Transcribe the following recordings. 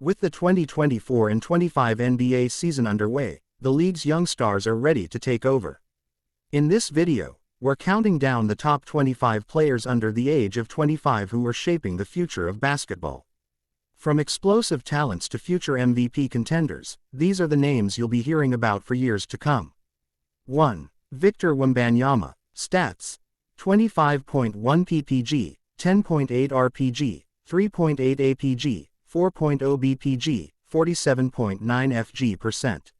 With the 2024 and 25 NBA season underway, the league's young stars are ready to take over. In this video, we're counting down the top 25 players under the age of 25 who are shaping the future of basketball. From explosive talents to future MVP contenders, these are the names you'll be hearing about for years to come. 1. Victor Wembanyama. Stats: 25.1 ppg, 10.8 rpg, 3.8 apg, 4.0 bpg, 47.9 fg%.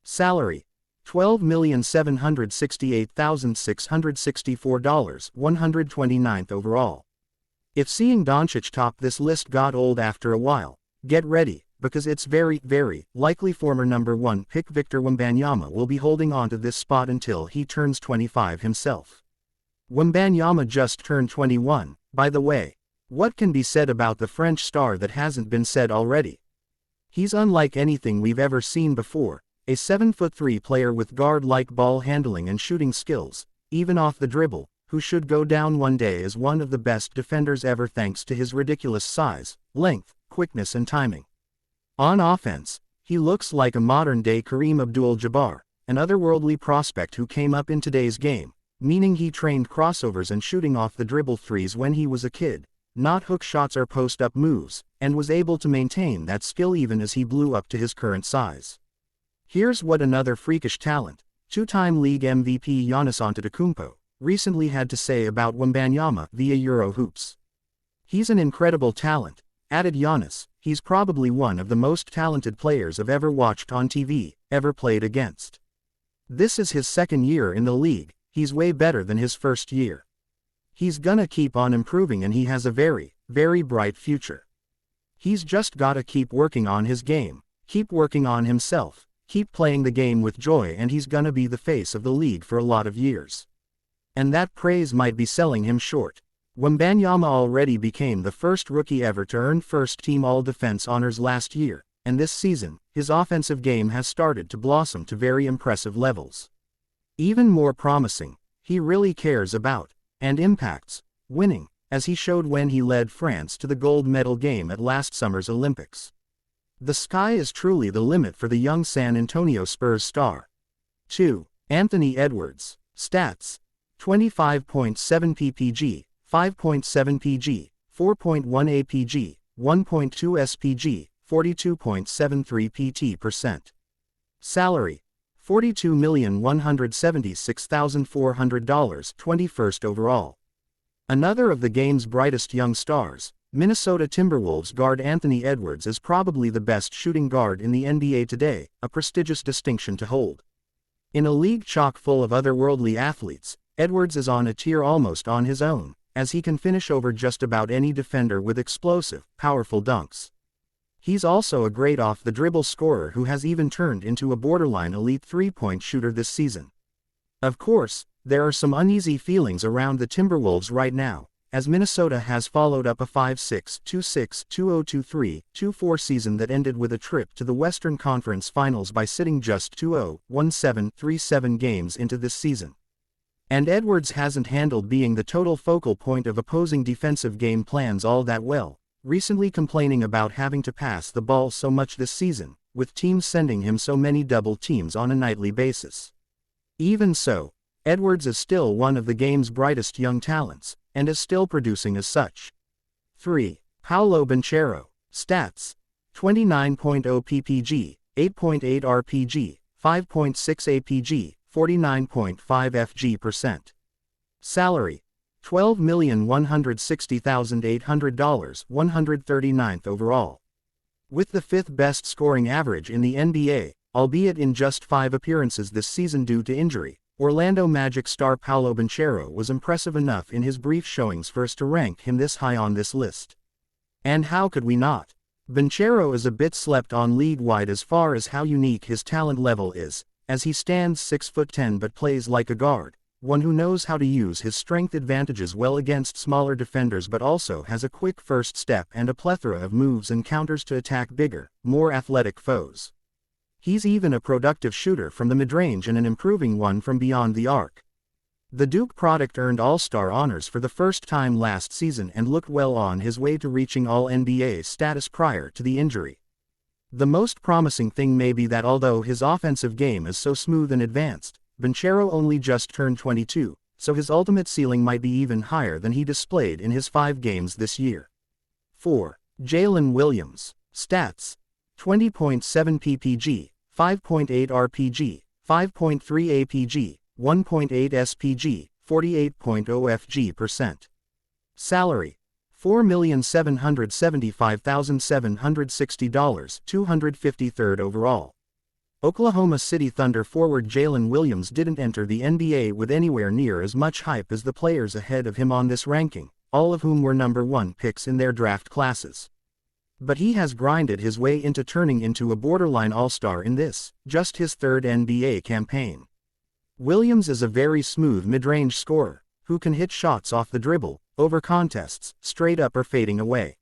Salary: $12,768,664, 129th overall. If seeing Doncic top this list got old after a while, get ready, because it's very, very likely former number 1 pick Victor Wembanyama will be holding on to this spot until he turns 25 himself. Wembanyama just turned 21, by the way. What can be said about the French star that hasn't been said already? He's unlike anything we've ever seen before, a 7'3" player with guard-like ball handling and shooting skills, even off the dribble, who should go down one day as one of the best defenders ever thanks to his ridiculous size, length, quickness and timing. On offense, he looks like a modern-day Kareem Abdul-Jabbar, an otherworldly prospect who came up in today's game, meaning he trained crossovers and shooting off the dribble threes when he was a kid, not hook shots or post-up moves, and was able to maintain that skill even as he blew up to his current size. Here's what another freakish talent, two-time league MVP Giannis Antetokounmpo, recently had to say about Wembanyama via Eurohoops. "He's an incredible talent," added Giannis. "He's probably one of the most talented players I've ever watched on TV, ever played against. This is his second year in the league, he's way better than his first year. He's gonna keep on improving and he has a very, very bright future. He's just gotta keep working on his game, keep working on himself, keep playing the game with joy, and he's gonna be the face of the league for a lot of years." And that praise might be selling him short. Wembanyama already became the first rookie ever to earn first-team All-Defense honors last year, and this season, his offensive game has started to blossom to very impressive levels. Even more promising, he really cares about, and impacts, winning, as he showed when he led France to the gold medal game at last summer's Olympics. The sky is truly the limit for the young San Antonio Spurs star. 2. Anthony Edwards. Stats: 25.7 ppg, 5.7 pg, 4.1 apg, 1.2 spg, 42.73 pt%. Salary: $42,176,400, 21st overall. Another of the game's brightest young stars, Minnesota Timberwolves guard Anthony Edwards is probably the best shooting guard in the NBA today, a prestigious distinction to hold. In a league chock full of otherworldly athletes, Edwards is on a tier almost on his own, as he can finish over just about any defender with explosive, powerful dunks. He's also a great off-the-dribble scorer who has even turned into a borderline elite three-point shooter this season. Of course, there are some uneasy feelings around the Timberwolves right now, as Minnesota has followed up a 5-6, 2-6, 2-0, 2-3, 2-4 season that ended with a trip to the Western Conference Finals by sitting just 2-0, 1-7, 3-7 games into this season. And Edwards hasn't handled being the total focal point of opposing defensive game plans all that well, recently complaining about having to pass the ball so much this season, with teams sending him so many double teams on a nightly basis. Even so, Edwards is still one of the game's brightest young talents, and is still producing as such. 3. Paolo Banchero. Stats: 29.0 ppg, 8.8 rpg, 5.6 apg, 49.5 fg%. Salary: $12,160,800, 139th overall. With the 5th best scoring average in the NBA, albeit in just 5 appearances this season due to injury, Orlando Magic star Paolo Banchero was impressive enough in his brief showings for us to rank him this high on this list. And how could we not? Banchero is a bit slept on league-wide as far as how unique his talent level is, as he stands 6'10" but plays like a guard, one who knows how to use his strength advantages well against smaller defenders but also has a quick first step and a plethora of moves and counters to attack bigger, more athletic foes. He's even a productive shooter from the midrange and an improving one from beyond the arc. The Duke product earned All-Star honors for the first time last season and looked well on his way to reaching All-NBA status prior to the injury. The most promising thing may be that although his offensive game is so smooth and advanced, Banchero only just turned 22, so his ultimate ceiling might be even higher than he displayed in his 5 games this year. 4. Jalen Williams. Stats: 20.7 ppg, 5.8 rpg, 5.3 apg, 1.8 spg, 48.0 fg%. Salary: $4,775,760, 253rd overall. Oklahoma City Thunder forward Jalen Williams didn't enter the NBA with anywhere near as much hype as the players ahead of him on this ranking, all of whom were number 1 picks in their draft classes. But he has grinded his way into turning into a borderline all-star in this, just his 3rd NBA campaign. Williams is a very smooth mid-range scorer, who can hit shots off the dribble, over contests, straight up or fading away.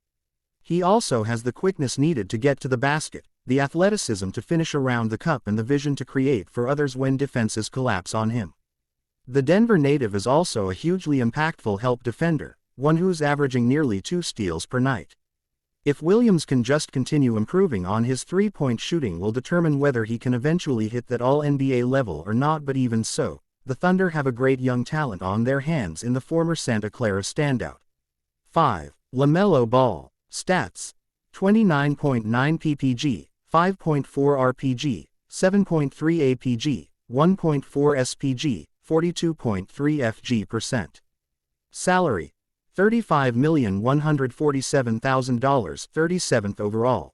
He also has the quickness needed to get to the basket, the athleticism to finish around the cup and the vision to create for others when defenses collapse on him. The Denver native is also a hugely impactful help defender, one who's averaging nearly 2 steals per night. If Williams can just continue improving on his 3-point shooting will determine whether he can eventually hit that all-NBA level or not, but even so, the Thunder have a great young talent on their hands in the former Santa Clara standout. 5. LaMelo Ball. Stats: 29.9 ppg, 5.4 rpg, 7.3 apg, 1.4 spg, 42.3 fg%. Salary: $35,147,000, 37th overall.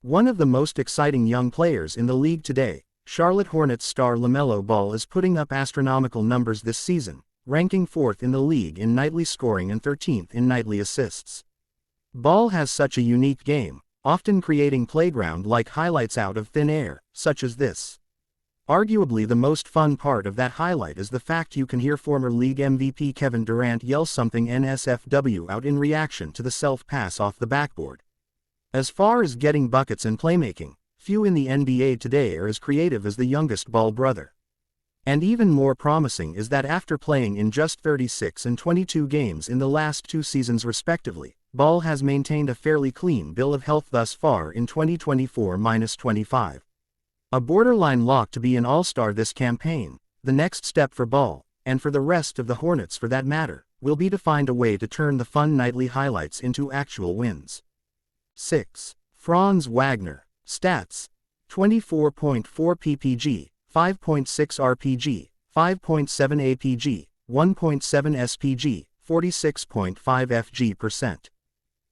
One of the most exciting young players in the league today, Charlotte Hornets star LaMelo Ball is putting up astronomical numbers this season, ranking 4th in the league in nightly scoring and 13th in nightly assists. Ball has such a unique game, often creating playground-like highlights out of thin air, such as this. Arguably the most fun part of that highlight is the fact you can hear former league MVP Kevin Durant yell something NSFW out in reaction to the self-pass off the backboard. As far as getting buckets and playmaking, few in the NBA today are as creative as the youngest Ball brother. And even more promising is that after playing in just 36 and 22 games in the last 2 seasons respectively, Ball has maintained a fairly clean bill of health thus far in 2024-25. A borderline lock to be an all-star this campaign, the next step for Ball, and for the rest of the Hornets for that matter, will be to find a way to turn the fun nightly highlights into actual wins. 6. Franz Wagner. Stats: 24.4 ppg, 5.6 rpg, 5.7 apg, 1.7 spg, 46.5 fg%.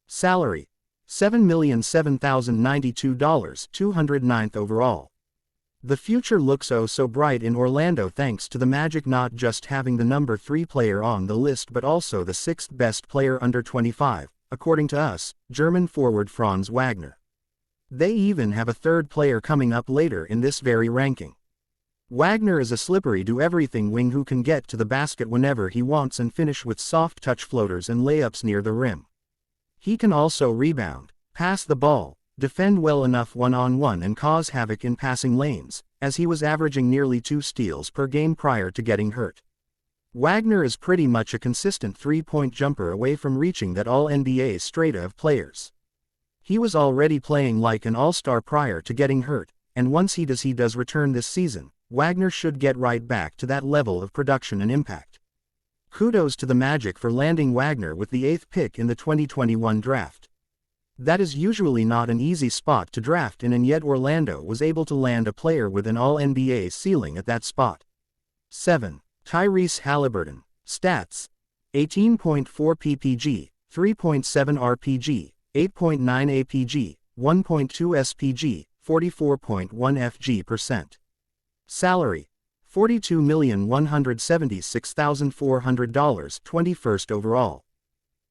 Salary: $7,007,092, 209th overall. The future looks oh so bright in Orlando thanks to the Magic not just having the number 3 player on the list but also the 6th best player under 25, according to us, German forward Franz Wagner. They even have a 3rd player coming up later in this very ranking. Wagner is a slippery do-everything wing who can get to the basket whenever he wants and finish with soft touch floaters and layups near the rim. He can also rebound, pass the ball, defend well enough one-on-one and cause havoc in passing lanes, as he was averaging nearly 2 steals per game prior to getting hurt. Wagner is pretty much a consistent 3-point jumper away from reaching that all-NBA strata of players. He was already playing like an all-star prior to getting hurt, and once he does return this season, Wagner should get right back to that level of production and impact. Kudos to the Magic for landing Wagner with the 8th pick in the 2021 draft. That is usually not an easy spot to draft in, and yet Orlando was able to land a player with an all-NBA ceiling at that spot. 7. Tyrese Haliburton. Stats: 18.4 ppg, 3.7 rpg, 8.9 apg, 1.2 spg, 44.1 fg%. Salary: $42,176,400, 21st overall.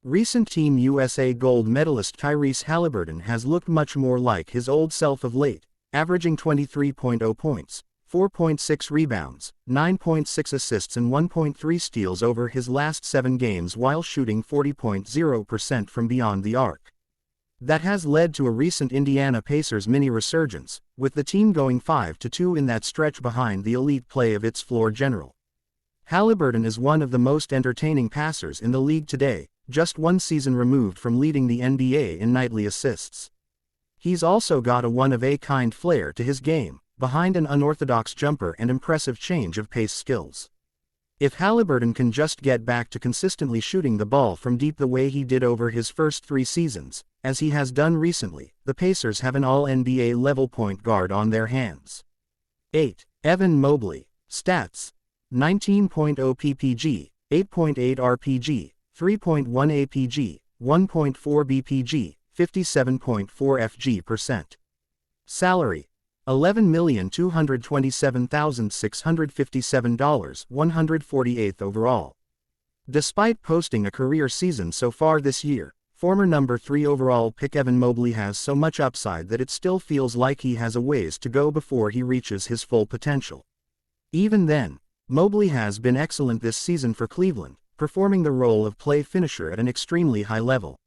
Recent Team USA gold medalist Tyrese Haliburton has looked much more like his old self of late, averaging 23.0 points, 4.6 rebounds, 9.6 assists and 1.3 steals over his last 7 games while shooting 40.0% from beyond the arc. That has led to a recent Indiana Pacers mini resurgence, with the team going 5-2 in that stretch behind the elite play of its floor general. Haliburton is one of the most entertaining passers in the league today, just 1 season removed from leading the NBA in nightly assists. He's also got a one-of-a-kind flair to his game, behind an unorthodox jumper and impressive change of pace skills. If Haliburton can just get back to consistently shooting the ball from deep the way he did over his first 3 seasons, as he has done recently, the Pacers have an all-NBA level point guard on their hands. 8. Evan Mobley. Stats: 19.0 ppg, 8.8 rpg, 3.1 apg, 1.4 bpg, 57.4 fg%. Salary: $11,227,657, 148th overall. Despite posting a career season so far this year, former number 3 overall pick Evan Mobley has so much upside that it still feels like he has a ways to go before he reaches his full potential. Even then, Mobley has been excellent this season for Cleveland, performing the role of play finisher at an extremely high level.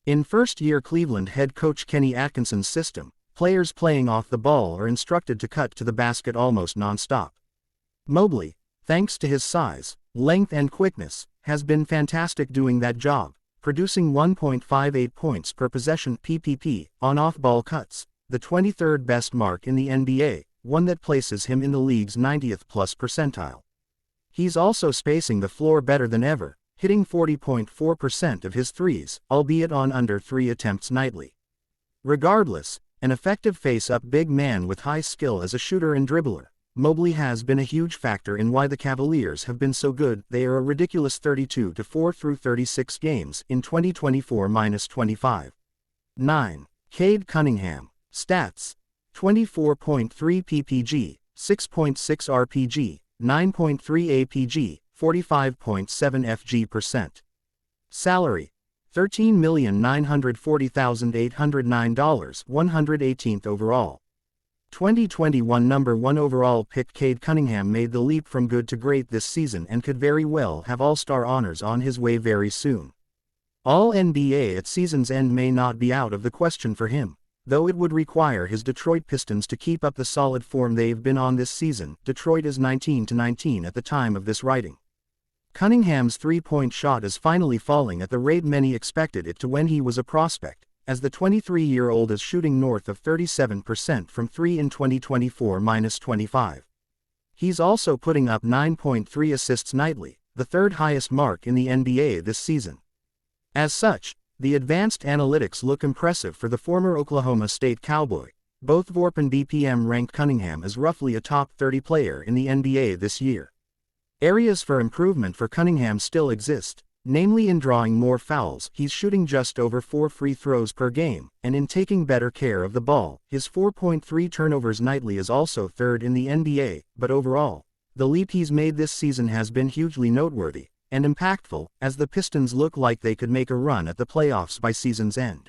In first-year Cleveland head coach Kenny Atkinson's system, players playing off the ball are instructed to cut to the basket almost non-stop. Mobley, thanks to his size, length and quickness, has been fantastic doing that job, producing 1.58 points per possession (PPP) on off-ball cuts, the 23rd best mark in the NBA, one that places him in the league's 90th plus percentile. He's also spacing the floor better than ever, hitting 40.4% of his threes, albeit on under 3 attempts nightly. Regardless, an effective face-up big man with high skill as a shooter and dribbler, Mobley has been a huge factor in why the Cavaliers have been so good. They are a ridiculous 32-4 through 36 games in 2024-25. 9. Cade Cunningham. Stats: 24.3 ppg, 6.6 rpg, 9.3 apg, 45.7 fg%. Salary: $13,940,809, 118th overall. 2021 number 1 overall pick Cade Cunningham made the leap from good to great this season and could very well have All-Star honors on his way very soon. All-NBA at season's end may not be out of the question for him, though it would require his Detroit Pistons to keep up the solid form they've been on this season. Detroit is 19-19 at the time of this writing. Cunningham's three-point shot is finally falling at the rate many expected it to when he was a prospect, as the 23-year-old is shooting north of 37% from 3 in 2024-25. He's also putting up 9.3 assists nightly, the 3rd highest mark in the NBA this season. As such, the advanced analytics look impressive for the former Oklahoma State Cowboy. Both VORP and BPM rank Cunningham as roughly a top 30 player in the NBA this year. Areas for improvement for Cunningham still exist, namely in drawing more fouls. He's shooting just over 4 free throws per game, and in taking better care of the ball. His 4.3 turnovers nightly is also 3rd in the NBA, but overall, the leap he's made this season has been hugely noteworthy and impactful, as the Pistons look like they could make a run at the playoffs by season's end.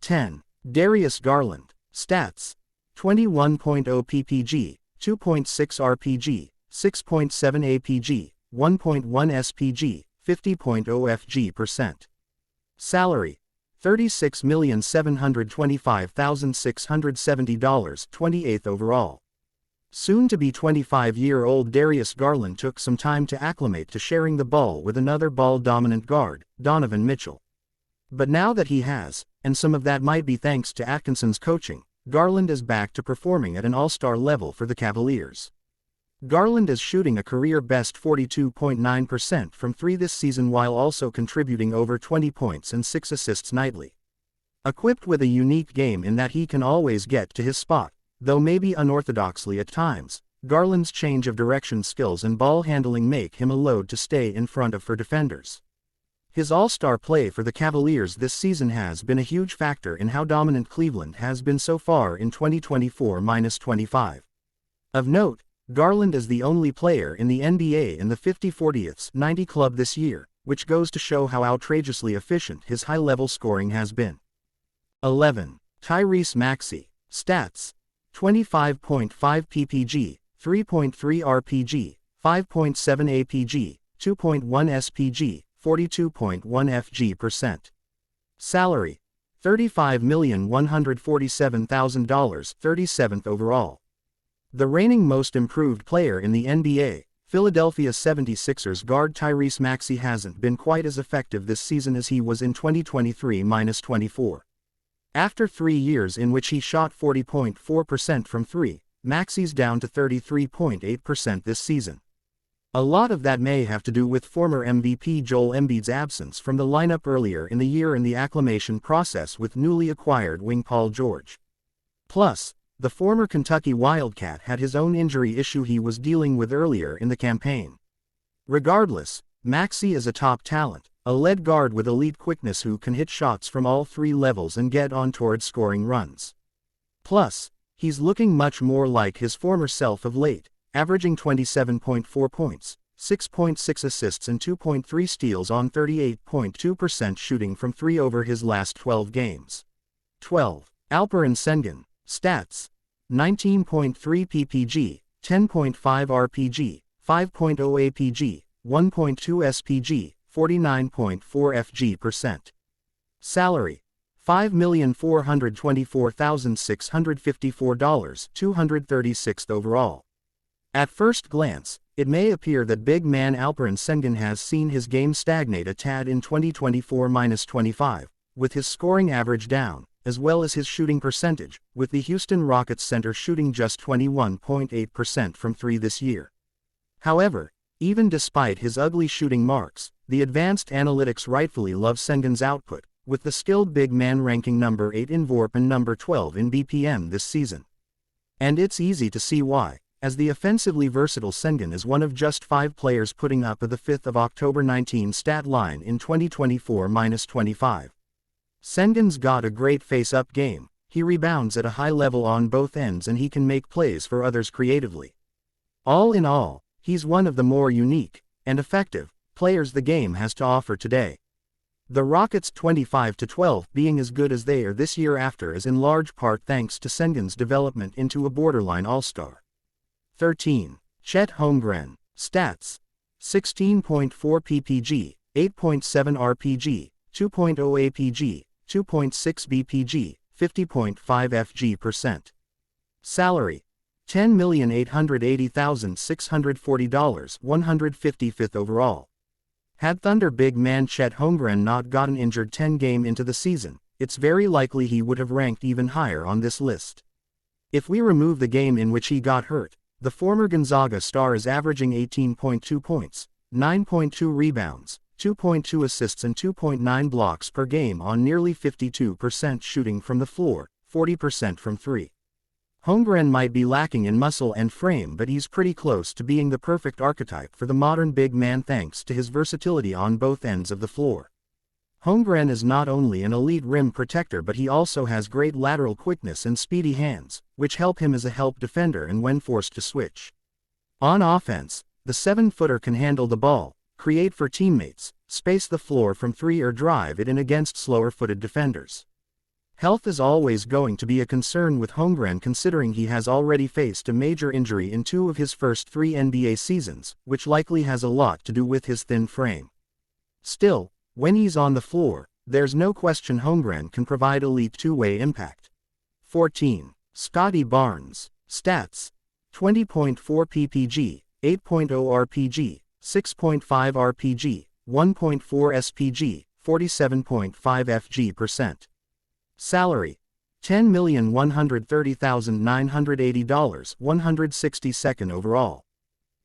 10. Darius Garland. Stats: 21.0 ppg, 2.6 rpg, 6.7 apg, 1.1 spg, 50.0 fg%. Salary: $36,725,670, 28th overall. Soon-to-be 25-year-old Darius Garland took some time to acclimate to sharing the ball with another ball-dominant guard, Donovan Mitchell. But now that he has, and some of that might be thanks to Atkinson's coaching, Garland is back to performing at an all-star level for the Cavaliers. Garland is shooting a career-best 42.9% from 3 this season while also contributing over 20 points and 6 assists nightly. Equipped with a unique game in that he can always get to his spot, though maybe unorthodoxly at times, Garland's change of direction skills and ball handling make him a load to stay in front of for defenders. His all-star play for the Cavaliers this season has been a huge factor in how dominant Cleveland has been so far in 2024-25. Of note, Garland is the only player in the NBA in the 50/40ths 90 club this year, which goes to show how outrageously efficient his high-level scoring has been. 11. Tyrese Maxey. Stats: 25.5 ppg, 3.3 rpg, 5.7 apg, 2.1 spg, 42.1 fg%. Salary: $35,147,000, 37th overall. The reigning most improved player in the NBA, Philadelphia 76ers guard Tyrese Maxey hasn't been quite as effective this season as he was in 2023-24. After 3 years in which he shot 40.4% from 3, Maxey's down to 33.8% this season. A lot of that may have to do with former MVP Joel Embiid's absence from the lineup earlier in the year and the acclimation process with newly acquired wing Paul George. Plus, the former Kentucky Wildcat had his own injury issue he was dealing with earlier in the campaign. Regardless, Maxey is a top talent, a lead guard with elite quickness who can hit shots from all 3 levels and get on towards scoring runs. Plus, he's looking much more like his former self of late, averaging 27.4 points, 6.6 assists and 2.3 steals on 38.2% shooting from 3 over his last 12 games. 12. Alperen Sengun. Stats. 19.3 ppg, 10.5 rpg, 5.0 apg, 1.2 spg, 49.4 fg%. Salary. $5,424,654, 236th overall. At first glance, it may appear that big man Alperen Sengun has seen his game stagnate a tad in 2024-25, with his scoring average down, as well as his shooting percentage, with the Houston Rockets center shooting just 21.8% from 3 this year. However, even despite his ugly shooting marks, the advanced analytics rightfully love Sengun's output, with the skilled big man ranking number 8 in VORP and number 12 in BPM this season. And it's easy to see why, as the offensively versatile Sengun is one of just 5 players putting up the 5th of October 19 stat line in 2024-25. Sengun's got a great face-up game, he rebounds at a high level on both ends and he can make plays for others creatively. All in all, he's one of the more unique, and effective, players the game has to offer today. The Rockets' 25-12 being as good as they are this year after is in large part thanks to Sengun's development into a borderline all-star. 13. Chet Holmgren. Stats. 16.4 ppg, 8.7 rpg, 2.0 apg, 2.6 bpg, 50.5 fg%. Salary. $10,880,640, 155th overall. Had Thunder big man Chet Holmgren not gotten injured 10 games into the season, it's very likely he would have ranked even higher on this list. If we remove the game in which he got hurt, the former Gonzaga star is averaging 18.2 points, 9.2 rebounds, 2.2 assists and 2.9 blocks per game on nearly 52% shooting from the floor, 40% from 3. Holmgren might be lacking in muscle and frame, but he's pretty close to being the perfect archetype for the modern big man thanks to his versatility on both ends of the floor. Holmgren is not only an elite rim protector but he also has great lateral quickness and speedy hands, which help him as a help defender and when forced to switch. On offense, the 7-footer can handle the ball, create for teammates, space the floor from 3 or drive it in against slower-footed defenders. Health is always going to be a concern with Holmgren considering he has already faced a major injury in 2 of his first 3 NBA seasons, which likely has a lot to do with his thin frame. Still, when he's on the floor, there's no question Holmgren can provide elite two-way impact. 14. Scottie Barnes. Stats. 20.4 ppg, 8.0 rpg, 6.5 rpg, 1.4 spg, 47.5 fg%. Salary. $10,130,980, 162nd overall.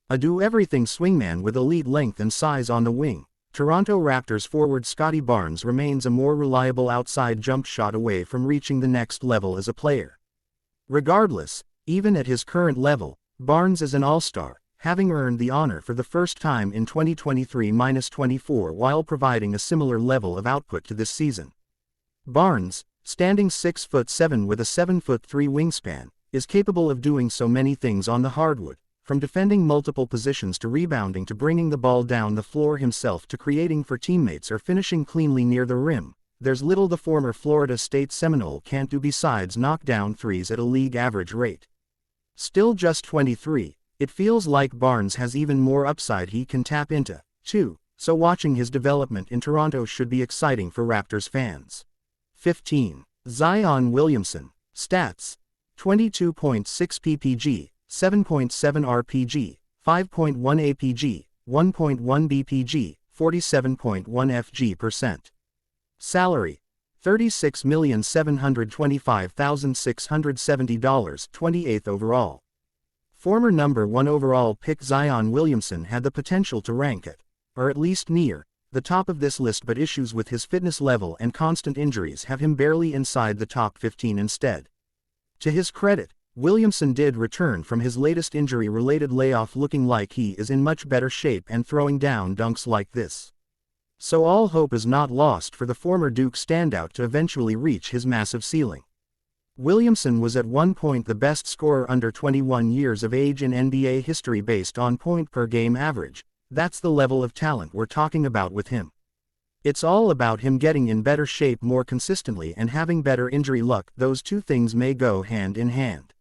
A do-everything swingman with elite length and size on the wing, Toronto Raptors forward Scottie Barnes remains a more reliable outside jump shot away from reaching the next level as a player. Regardless, even at his current level, Barnes is an all-star, having earned the honor for the first time in 2023-24 while providing a similar level of output to this season. Barnes, standing 6'7" with a 7'3" wingspan, is capable of doing so many things on the hardwood, from defending multiple positions to rebounding to bringing the ball down the floor himself to creating for teammates or finishing cleanly near the rim. There's little the former Florida State Seminole can't do besides knock down threes at a league average rate. Still just 23, it feels like Barnes has even more upside he can tap into, too, so watching his development in Toronto should be exciting for Raptors fans. 15. Zion Williamson. Stats. 22.6 ppg, 7.7 rpg, 5.1 apg, 1.1 bpg, 47.1 fg%. Salary. $36,725,670, 28th overall. Former number 1 overall pick Zion Williamson had the potential to rank at, or at least near, the top of this list, but issues with his fitness level and constant injuries have him barely inside the top 15 instead. To his credit, Williamson did return from his latest injury-related layoff looking like he is in much better shape and throwing down dunks like this. So all hope is not lost for the former Duke standout to eventually reach his massive ceiling. Williamson was at one point the best scorer under 21 years of age in NBA history based on point-per-game average. That's the level of talent we're talking about with him. It's all about him getting in better shape more consistently and having better injury luck. Those two things may go hand in hand.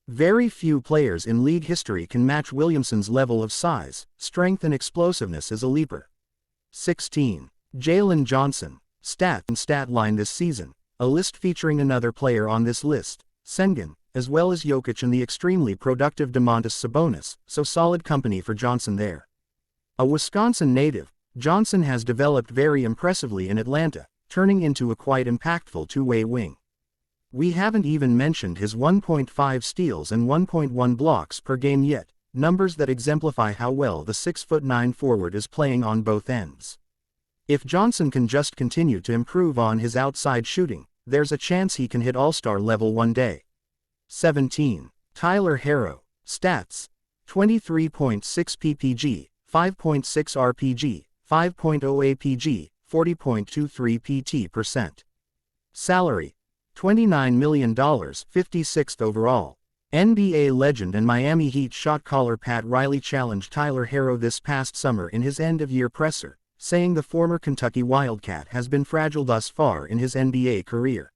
Very few players in league history can match Williamson's level of size, strength and explosiveness as a leaper. 16. Jalen Johnson. Stat and stat line this season. A list featuring another player on this list, Sengun, as well as Jokic and the extremely productive Domantas Sabonis, so solid company for Johnson there. A Wisconsin native, Johnson has developed very impressively in Atlanta, turning into a quite impactful two-way wing. We haven't even mentioned his 1.5 steals and 1.1 blocks per game yet, numbers that exemplify how well the 6'9" forward is playing on both ends. If Johnson can just continue to improve on his outside shooting, there's a chance he can hit All-Star level one day. 17. Tyler Herro. Stats. 23.6 ppg, 5.6 rpg, 5.0 apg, 40.23 pt%. Salary. $29 million, 56th overall. NBA legend and Miami Heat shot caller Pat Riley challenged Tyler Herro this past summer in his end-of-year presser, saying the former Kentucky Wildcat has been fragile thus far in his NBA career.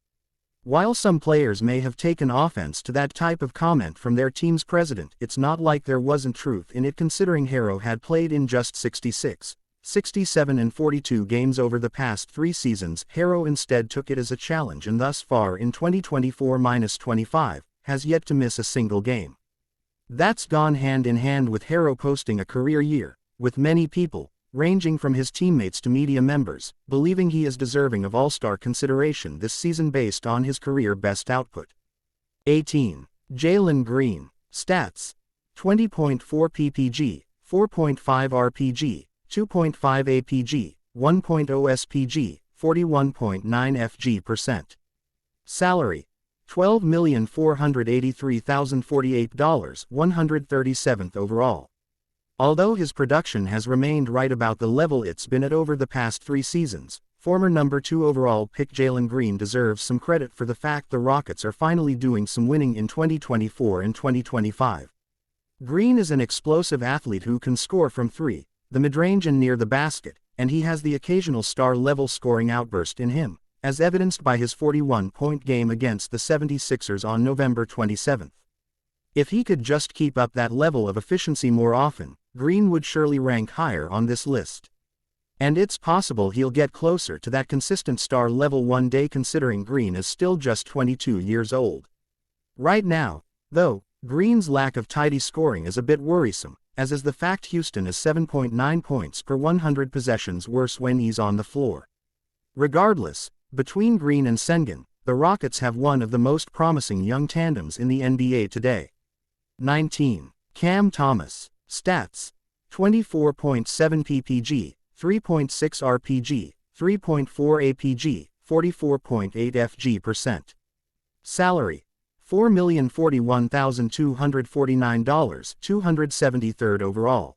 While some players may have taken offense to that type of comment from their team's president, it's not like there wasn't truth in it, considering Herro had played in just 66, 67 and 42 games over the past 3 seasons. Herro instead took it as a challenge and thus far in 2024-25, has yet to miss a single game. That's gone hand in hand with Herro posting a career year, with many people, ranging from his teammates to media members, believing he is deserving of All-Star consideration this season based on his career best output. 18. Jalen Green. Stats. 20.4 ppg, 4.5 rpg, 2.5 apg, 1.0 spg, 41.9 fg%. Salary. $12,483,048, 137th overall. Although his production has remained right about the level it's been at over the past 3 seasons, former number 2 overall pick Jalen Green deserves some credit for the fact the Rockets are finally doing some winning in 2024 and 2025. Green is an explosive athlete who can score from 3, the mid-range and near the basket, and he has the occasional star-level scoring outburst in him, as evidenced by his 41-point game against the 76ers on November 27. If he could just keep up that level of efficiency more often, Green would surely rank higher on this list. And it's possible he'll get closer to that consistent star level one day, considering Green is still just 22 years old. Right now, though, Green's lack of tidy scoring is a bit worrisome, as is the fact Houston is 7.9 points per 100 possessions worse when he's on the floor. Regardless, between Green and Sengun, the Rockets have one of the most promising young tandems in the NBA today. 19. Cam Thomas. Stats. 24.7 ppg, 3.6 rpg, 3.4 apg, 44.8 fg%. Salary. $4,041,249, 273rd overall.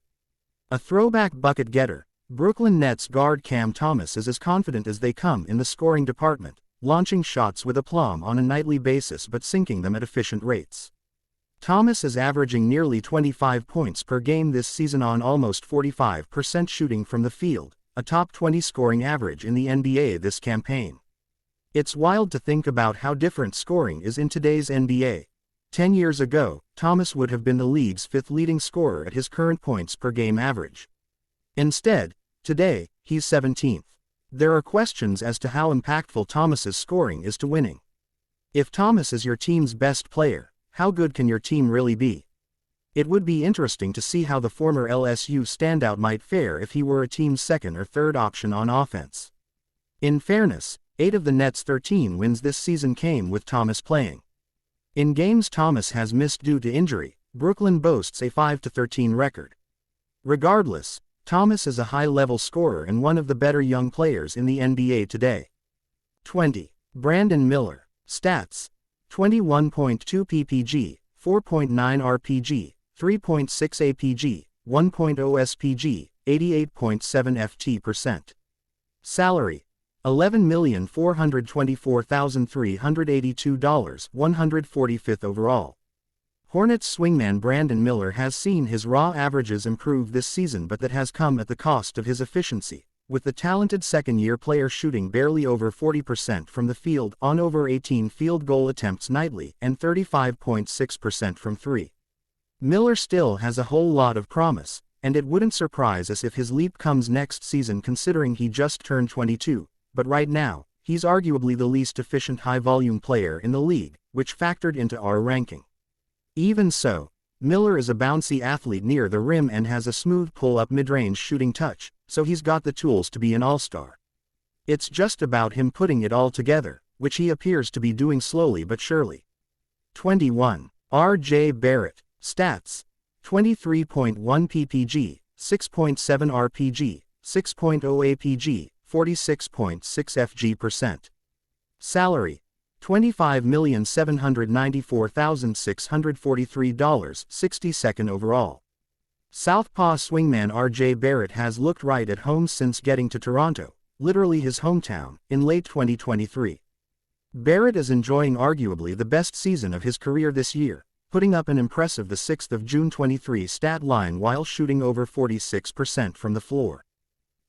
A throwback bucket getter, Brooklyn Nets guard Cam Thomas is as confident as they come in the scoring department, launching shots with aplomb on a nightly basis but sinking them at efficient rates. Thomas is averaging nearly 25 points per game this season on almost 45% shooting from the field, a top 20 scoring average in the NBA this campaign. It's wild to think about how different scoring is in today's NBA. 10 years ago, Thomas would have been the league's 5th leading scorer at his current points per game average. Instead, today, he's 17th. There are questions as to how impactful Thomas's scoring is to winning. If Thomas is your team's best player, how good can your team really be? It would be interesting to see how the former LSU standout might fare if he were a team's second or third option on offense. In fairness, 8 of the Nets' 13 wins this season came with Thomas playing. In games Thomas has missed due to injury, Brooklyn boasts a 5-13 record. Regardless, Thomas is a high-level scorer and one of the better young players in the NBA today. 20. Brandon Miller. Stats: 21.2 ppg, 4.9 rpg, 3.6 apg, 1.0 spg, 88.7 ft%. Salary: $11,424,382, 145th overall. Hornets swingman Brandon Miller has seen his raw averages improve this season, but that has come at the cost of his efficiency, with the talented second-year player shooting barely over 40% from the field on over 18 field goal attempts nightly and 35.6% from three. Miller still has a whole lot of promise, and it wouldn't surprise us if his leap comes next season considering he just turned 22, but right now, he's arguably the least efficient high-volume player in the league, which factored into our ranking. Even so, Miller is a bouncy athlete near the rim and has a smooth pull-up mid-range shooting touch, so he's got the tools to be an all-star. It's just about him putting it all together, which he appears to be doing slowly but surely. 21. R.J. Barrett. Stats: 23.1 ppg, 6.7 rpg, 6.0 apg, 46.6 fg%. Salary: $25,794,643, 62nd overall. Southpaw swingman R.J. Barrett has looked right at home since getting to Toronto, literally his hometown, in late 2023. Barrett is enjoying arguably the best season of his career this year, putting up an impressive 6th of June 23 stat line while shooting over 46% from the floor.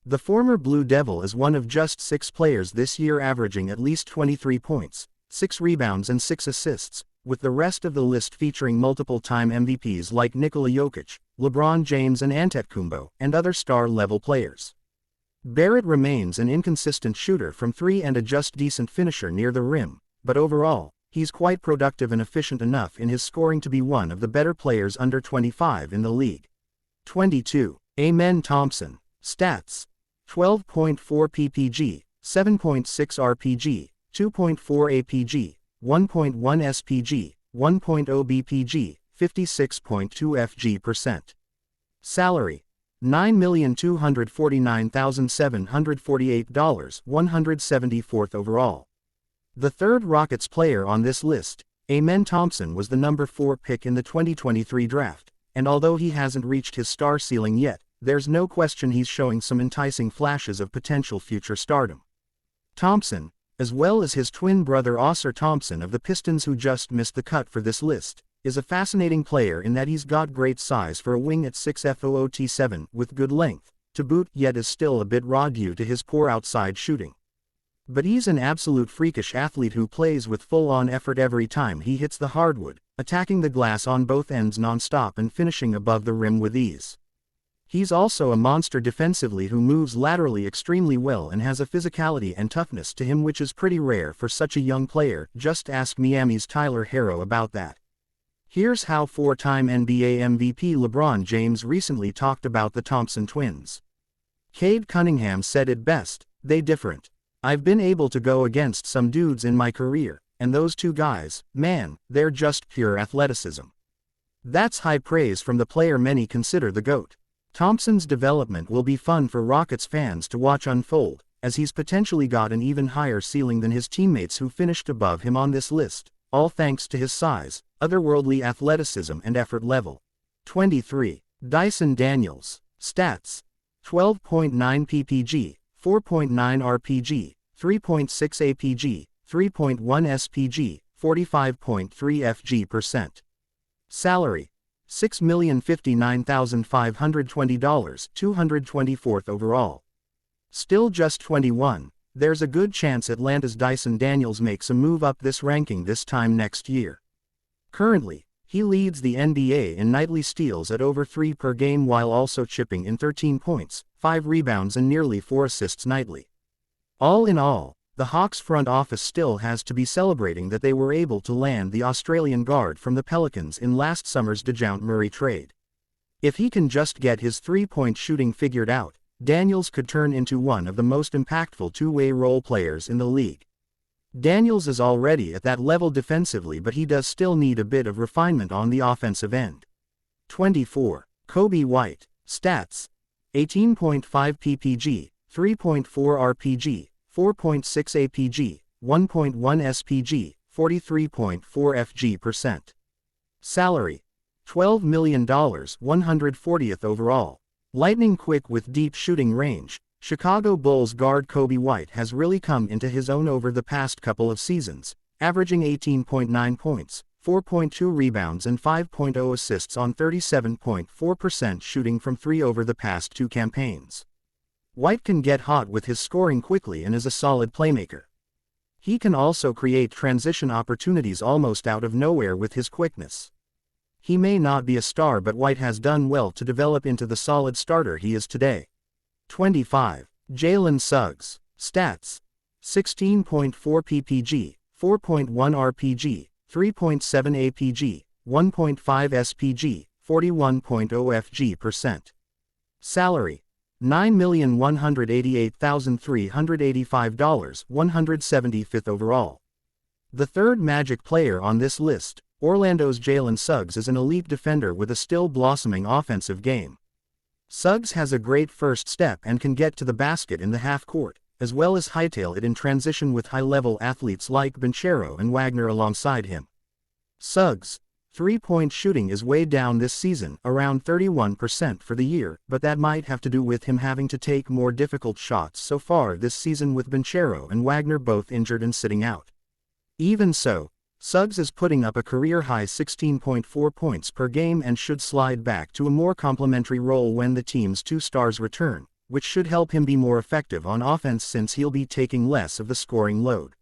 The former Blue Devil is one of just 6 players this year averaging at least 23 points, 6 rebounds and 6 assists, with the rest of the list featuring multiple-time MVPs like Nikola Jokic, LeBron James and Antetokounmpo, and other star-level players. Barrett remains an inconsistent shooter from 3 and a just decent finisher near the rim, but overall, he's quite productive and efficient enough in his scoring to be one of the better players under 25 in the league. 22. Amen Thompson. Stats: 12.4 ppg, 7.6 rpg, 2.4 apg, 1.1 spg, 1.0 bpg, 56.2 fg%. Salary: $9,249,748, 174th overall. The third Rockets player on this list, Amen Thompson, was the number 4 pick in the 2023 draft, and although he hasn't reached his star ceiling yet, there's no question he's showing some enticing flashes of potential future stardom. Thompson, as well as his twin brother Ausar Thompson of the Pistons, who just missed the cut for this list, is a fascinating player in that he's got great size for a wing at 6'7", with good length, to boot, yet is still a bit raw due to his poor outside shooting. But he's an absolute freakish athlete who plays with full-on effort every time he hits the hardwood, attacking the glass on both ends non-stop and finishing above the rim with ease. He's also a monster defensively who moves laterally extremely well and has a physicality and toughness to him which is pretty rare for such a young player. Just ask Miami's Tyler Herro about that. Here's how 4-time NBA MVP LeBron James recently talked about the Thompson twins. Cade Cunningham said it best: "They different. I've been able to go against some dudes in my career, and those two guys, man, they're just pure athleticism." That's high praise from the player many consider the GOAT. Thompson's development will be fun for Rockets fans to watch unfold, as he's potentially got an even higher ceiling than his teammates who finished above him on this list, all thanks to his size, otherworldly athleticism and effort level. 23. Dyson Daniels. Stats: 12.9 ppg, 4.9 rpg, 3.6 apg, 3.1 spg, 45.3 fg%. Salary: $6,059,520, 224th overall. Still just 21, there's a good chance Atlanta's Dyson Daniels makes a move up this ranking this time next year. Currently, he leads the NBA in nightly steals at over 3 per game while also chipping in 13 points, 5 rebounds and nearly 4 assists nightly. All in all, the Hawks front office still has to be celebrating that they were able to land the Australian guard from the Pelicans in last summer's DeJounte Murray trade. If he can just get his 3-point shooting figured out, Daniels could turn into one of the most impactful two-way role players in the league. Daniels is already at that level defensively, but he does still need a bit of refinement on the offensive end. 24. Coby White. Stats: 18.5 ppg, 3.4 rpg, 4.6 apg, 1.1 spg, 43.4 fg%. Salary: $12 million, 140th overall. Lightning quick with deep shooting range, Chicago Bulls guard Coby White has really come into his own over the past couple of seasons, averaging 18.9 points, 4.2 rebounds and 5.0 assists on 37.4% shooting from three over the past two campaigns. White can get hot with his scoring quickly and is a solid playmaker. He can also create transition opportunities almost out of nowhere with his quickness. He may not be a star, but White has done well to develop into the solid starter he is today. 25. Jalen Suggs. Stats: 16.4 ppg, 4.1 rpg, 3.7 apg, 1.5 spg, 41.0 fg%. Salary: $9,188,385, 175th overall. The third Magic player on this list, Orlando's Jalen Suggs, is an elite defender with a still blossoming offensive game. Suggs has a great first step and can get to the basket in the half court, as well as hightail it in transition with high-level athletes like Banchero and Wagner alongside him. Suggs' three-point shooting is way down this season, around 31% for the year, but that might have to do with him having to take more difficult shots so far this season with Banchero and Wagner both injured and sitting out. Even so, Suggs is putting up a career-high 16.4 points per game and should slide back to a more complementary role when the team's two stars return, which should help him be more effective on offense since he'll be taking less of the scoring load.